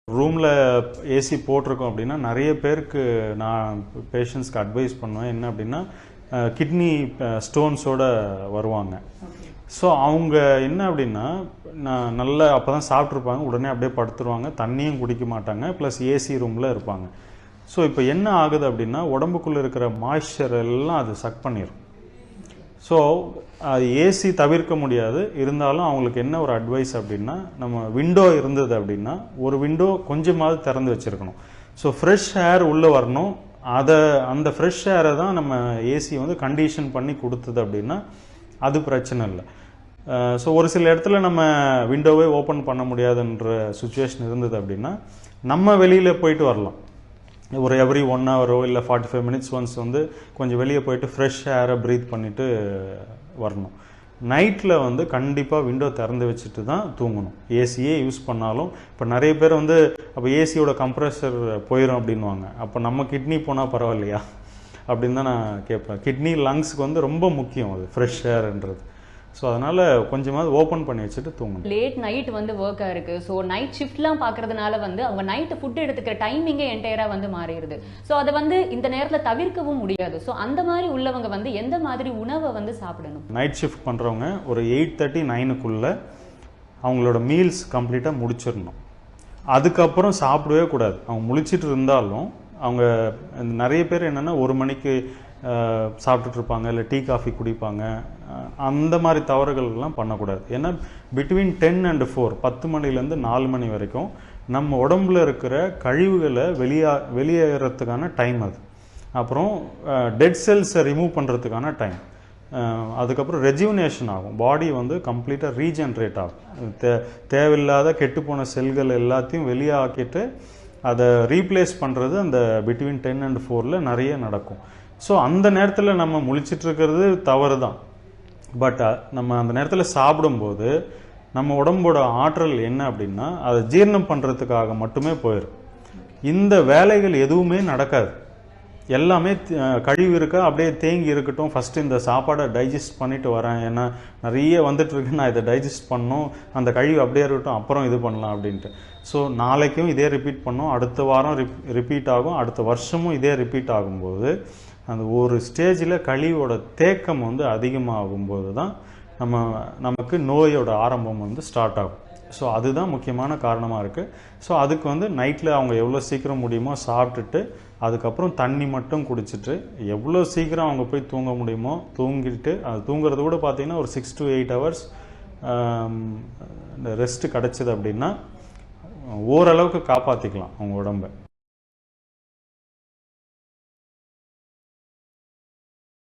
ரூமில் ஏசி போட்டிருக்கோம் அப்படின்னா நிறைய பேருக்கு நான் பேஷண்ட்ஸ்க்கு அட்வைஸ் பண்ணுவேன். என்ன அப்படின்னா கிட்னி ஸ்டோன்ஸோட வருவாங்க. ஸோ அவங்க என்ன அப்படின்னா நான் நல்லா அப்போ தான் சாப்பிட்ருப்பாங்க, உடனே அப்படியே படுத்துருவாங்க, தண்ணியும் குடிக்க மாட்டாங்க, ப்ளஸ் ஏசி ரூமில் இருப்பாங்க. ஸோ இப்போ என்ன ஆகுது அப்படின்னா உடம்புக்குள்ளே இருக்கிற மாய்ஸ்சர் எல்லாம் அது சக் பண்ணிடும். ஸோ அது ஏசி தவிர்க்க முடியாது. இருந்தாலும் அவங்களுக்கு என்ன ஒரு அட்வைஸ் அப்படின்னா, நம்ம விண்டோ இருந்தது அப்படின்னா ஒரு விண்டோ கொஞ்சமாவது திறந்து வச்சுருக்கணும். ஸோ ஃப்ரெஷ் ஏர் உள்ளே வரணும். அந்த ஃப்ரெஷ் ஏரை தான் நம்ம ஏசி வந்து கண்டிஷன் பண்ணி கொடுத்தது அப்படின்னா அது பிரச்சனை இல்லை. ஸோ ஒரு சில இடத்துல நம்ம விண்டோவே ஓப்பன் பண்ண முடியாதுன்ற சுச்சுவேஷன் இருந்தது அப்படின்னா நம்ம வெளியில் போயிட்டு வரலாம். ஒரு எவ்ரி 1 ஹவரோ இல்லை 45 மினிட்ஸ் ஒன்ஸ் வந்து கொஞ்சம் வெளியே போயிட்டு ஃப்ரெஷ் ஏரை ப்ரீத் பண்ணிவிட்டு வரணும். நைட்டில் வந்து கண்டிப்பாக விண்டோ திறந்து வச்சுட்டு தான் தூங்கணும். ஏசியே யூஸ் பண்ணாலும் இப்போ நிறைய பேர் வந்து அப்போ ஏசியோட கம்ப்ரெஷர் போயிடும் அப்படின்வாங்க. அப்போ நம்ம கிட்னி போனால் பரவாயில்லையா அப்படின்னு தான் நான் கேட்பேன். கிட்னி லங்ஸுக்கு வந்து ரொம்ப முக்கியம் அது ஃப்ரெஷ் ஏர்ன்றது. ஸோ அதனால் கொஞ்சமாவது ஓப்பன் பண்ணி வச்சுட்டு தூங்கணும். லேட் நைட் வந்து ஒர்க்காக இருக்குது. ஸோ நைட் ஷிஃப்ட்லாம் பார்க்கறதுனால வந்து அவங்க நைட்டு ஃபுட் எடுத்துக்கிற டைமிங்கே என்டையராக வந்து மாறிடுது. ஸோ அதை வந்து இந்த நேரத்தில் தவிர்க்கவும் முடியாது. ஸோ அந்த மாதிரி உள்ளவங்க வந்து எந்த மாதிரி உணவை வந்து சாப்பிடணும்? நைட் ஷிஃப்ட் பண்ணுறவங்க ஒரு 8:30 9க்குள்ளே அவங்களோட மீல்ஸ் கம்ப்ளீட்டாக முடிச்சிடணும். அதுக்கப்புறம் சாப்பிடவே கூடாது. அவங்க முழிச்சிட்டு இருந்தாலும் அவங்க நிறைய பேர் என்னென்னா 1 மணிக்கு சாப்பிட்டுட்டு இருப்பாங்க, இல்லை டீ காஃபி குடிப்பாங்க. அந்த மாதிரி தவறுகள்லாம் பண்ணக்கூடாது. ஏன்னா பிட்வீன் 10 and 4 10 மணிலேருந்து 4 மணி வரைக்கும் நம்ம உடம்புல இருக்கிற கழிவுகளை வெளியேறதுக்கான டைம் அது. அப்புறம் டெட் செல்ஸை ரிமூவ் பண்ணுறதுக்கான டைம். அதுக்கப்புறம் ரெஜுவினேஷன் ஆகும். பாடி வந்து கம்ப்ளீட்டாக ரீஜென்ரேட் ஆகும். தேவையில்லாத கெட்டுப்போன செல்கள் எல்லாத்தையும் வெளியாக்கிட்டு அதை ரீப்ளேஸ் பண்ணுறது அந்த பிட்வீன் 10 and 4 நிறைய நடக்கும். ஸோ அந்த நேரத்தில் நம்ம முழிச்சிட்டு இருக்கிறது தவறு தான். பட் நம்ம அந்த நேரத்தில் சாப்பிடும்போது நம்ம உடம்போட ஆற்றல் என்ன அப்படின்னா அதை ஜீரணம் பண்ணுறதுக்காக மட்டுமே போயிடும். இந்த வேலைகள் எதுவுமே நடக்காது. எல்லாமே கழிவு இருக்கா அப்படியே தேங்கி இருக்கட்டும், ஃபஸ்ட்டு இந்த சாப்பாடை டைஜஸ்ட் பண்ணிட்டு வரேன், ஏன்னா நிறைய வந்துட்டு இருக்கு, நான் இதை டைஜஸ்ட் பண்ணணும், அந்த கழிவு அப்படியே இருக்கட்டும், அப்புறம் இது பண்ணலாம் அப்படின்ட்டு. ஸோ நாளைக்கும் இதே ரிப்பீட் பண்ணோம், அடுத்த வாரம் ரிப்பீட் ஆகும், அடுத்த வருஷமும் இதே ரிப்பீட் ஆகும்போது அந்த ஒரு ஸ்டேஜில் கழிவோட தேக்கம் வந்து அதிகமாகும்போது தான் நமக்கு நோயோட ஆரம்பம் வந்து ஸ்டார்ட் ஆகும். ஸோ அதுதான் முக்கியமான காரணமாக இருக்குது. ஸோ அதுக்கு வந்து நைட்டில் அவங்க எவ்வளோ சீக்கிரம் முடியுமோ சாப்பிட்டுட்டு அதுக்கப்புறம் தண்ணி மட்டும் குடிச்சிட்டு எவ்வளோ சீக்கிரம் அவங்க போய் தூங்க முடியுமோ தூங்கிட்டு, அது தூங்குறது கூட பார்த்திங்கன்னா ஒரு 6 to 8 hours ரெஸ்ட்டு கிடச்சிது அப்படின்னா ஓரளவுக்கு காப்பாற்றிக்கலாம் அவங்க உடம்பை.